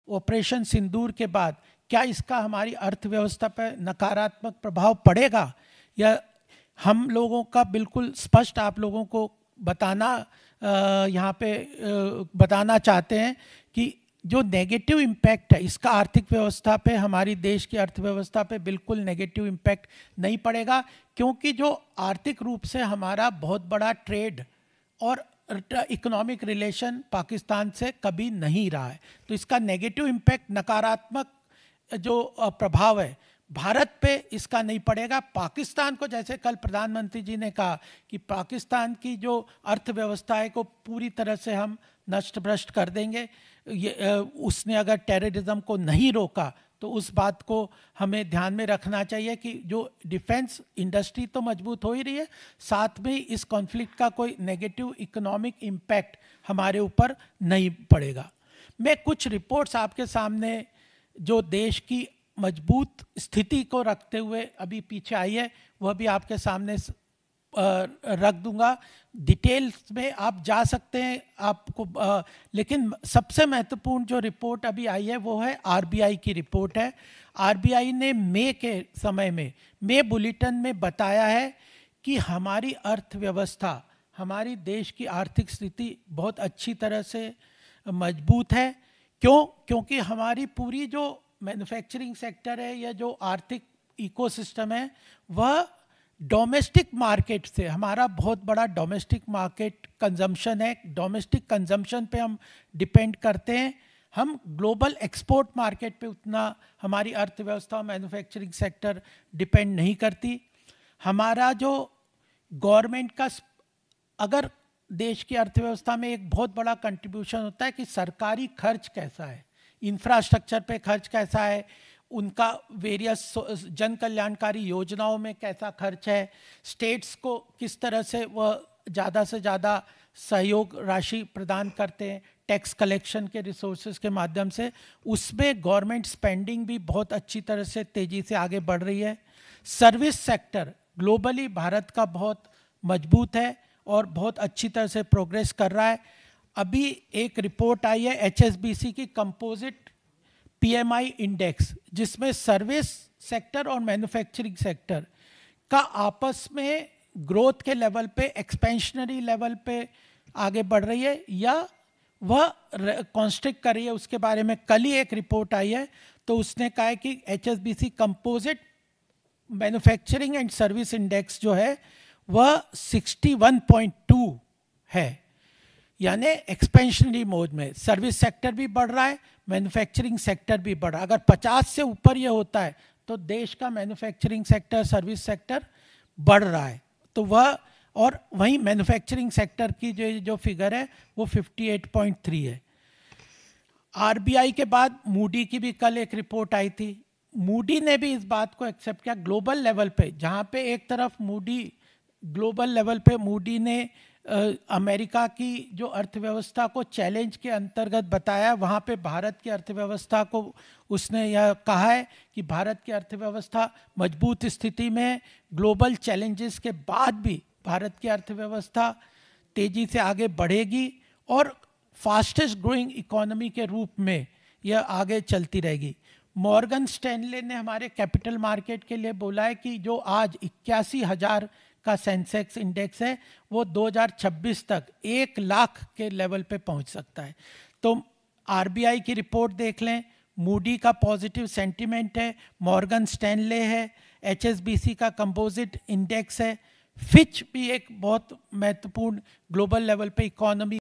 Operation सिंदूर के बाद क्या इसका हमारी अर्थव्यवस्था पर नकारात्मक प्रभाव पड़ेगा, या हम लोगों का बिल्कुल स्पष्ट आप लोगों को बताना यहाँ पे बताना चाहते हैं कि जो नेगेटिव इम्पैक्ट है इसका आर्थिक व्यवस्था पे, हमारी देश की अर्थव्यवस्था पे बिल्कुल नेगेटिव इम्पैक्ट नहीं पड़ेगा, क्योंकि जो आर्थिक रूप से हमारा बहुत बड़ा ट्रेड और इकोनॉमिक रिलेशन पाकिस्तान से कभी नहीं रहा है। तो इसका नेगेटिव इम्पैक्ट, नकारात्मक जो प्रभाव है भारत पे इसका नहीं पड़ेगा। पाकिस्तान को, जैसे कल प्रधानमंत्री जी ने कहा कि पाकिस्तान की जो अर्थव्यवस्था है को पूरी तरह से हम नष्ट भ्रष्ट कर देंगे, उसने अगर टेररिज्म को नहीं रोका तो उस बात को हमें ध्यान में रखना चाहिए कि जो डिफेंस इंडस्ट्री तो मजबूत हो ही रही है, साथ में इस कॉन्फ्लिक्ट का कोई नेगेटिव इकोनॉमिक इम्पैक्ट हमारे ऊपर नहीं पड़ेगा। मैं कुछ रिपोर्ट्स आपके सामने जो देश की मजबूत स्थिति को रखते हुए अभी पीछे आई है वह भी आपके सामने रख दूंगा। डिटेल्स में आप जा सकते हैं आपको, लेकिन सबसे महत्वपूर्ण जो रिपोर्ट अभी आई है वो है आरबीआई की रिपोर्ट है। आरबीआई ने मई के समय में, मई बुलेटिन में बताया है कि हमारी अर्थव्यवस्था, हमारी देश की आर्थिक स्थिति बहुत अच्छी तरह से मजबूत है। क्योंकि हमारी पूरी जो मैन्युफैक्चरिंग सेक्टर है या जो आर्थिक इकोसिस्टम है वह डोमेस्टिक मार्केट से, हमारा बहुत बड़ा डोमेस्टिक मार्केट कंजम्पशन है, डोमेस्टिक कंजम्पशन पे हम डिपेंड करते हैं। हम ग्लोबल एक्सपोर्ट मार्केट पे उतना हमारी अर्थव्यवस्था, मैन्युफैक्चरिंग सेक्टर डिपेंड नहीं करती। हमारा जो गवर्नमेंट का, अगर देश की अर्थव्यवस्था में एक बहुत बड़ा कंट्रीब्यूशन होता है कि सरकारी खर्च कैसा है, इंफ्रास्ट्रक्चर पे खर्च कैसा है, उनका वेरियस जन कल्याणकारी योजनाओं में कैसा खर्च है, स्टेट्स को किस तरह से वह ज़्यादा से ज़्यादा सहयोग राशि प्रदान करते हैं टैक्स कलेक्शन के रिसोर्सेज के माध्यम से, उसमें गवर्नमेंट स्पेंडिंग भी बहुत अच्छी तरह से तेज़ी से आगे बढ़ रही है। सर्विस सेक्टर ग्लोबली भारत का बहुत मजबूत है और बहुत अच्छी तरह से प्रोग्रेस कर रहा है। अभी एक रिपोर्ट आई है एचएसबीसी की कंपोजिट पीएमआई इंडेक्स, जिसमें सर्विस सेक्टर और मैन्युफैक्चरिंग सेक्टर का आपस में ग्रोथ के लेवल पे, एक्सपेंशनरी लेवल पे आगे बढ़ रही है या वह कॉन्स्ट्रिक्ट कर रही है, उसके बारे में कल ही एक रिपोर्ट आई है। तो उसने कहा है कि HSBC composite manufacturing and service index जो है वह 61.2 है, यानी एक्सपेंशनरी मोड में। सर्विस सेक्टर भी बढ़ रहा है, मैन्युफैक्चरिंग सेक्टर भी बढ़ रहा है। अगर 50 से ऊपर ये होता है तो देश का मैन्युफैक्चरिंग सेक्टर, सर्विस सेक्टर बढ़ रहा है। तो वह, और वहीं मैन्युफैक्चरिंग सेक्टर की जो फिगर है वो 58.3 है। आरबीआई के बाद मूडी की भी कल एक रिपोर्ट आई थी। मूडी ने भी इस बात को एक्सेप्ट किया ग्लोबल लेवल पे, जहाँ पे एक तरफ मूडी, ग्लोबल लेवल पे मूडी ने अमेरिका की जो अर्थव्यवस्था को चैलेंज के अंतर्गत बताया, वहाँ पे भारत की अर्थव्यवस्था को उसने यह कहा है कि भारत की अर्थव्यवस्था मजबूत स्थिति में, ग्लोबल चैलेंजेस के बाद भी भारत की अर्थव्यवस्था तेज़ी से आगे बढ़ेगी और फास्टेस्ट ग्रोइंग इकोनॉमी के रूप में यह आगे चलती रहेगी। मॉर्गन स्टैनले ने हमारे कैपिटल मार्केट के लिए बोला है कि जो आज 81,000 का सेंसेक्स इंडेक्स है वो 2026 तक 1 लाख के लेवल पे पहुंच सकता है। तो आरबीआई की रिपोर्ट देख लें, मूडी का पॉजिटिव सेंटिमेंट है, मॉर्गन स्टैनले है, एचएसबीसी का कंपोजिट इंडेक्स है, फिच भी एक बहुत महत्वपूर्ण ग्लोबल लेवल पे इकोनॉमी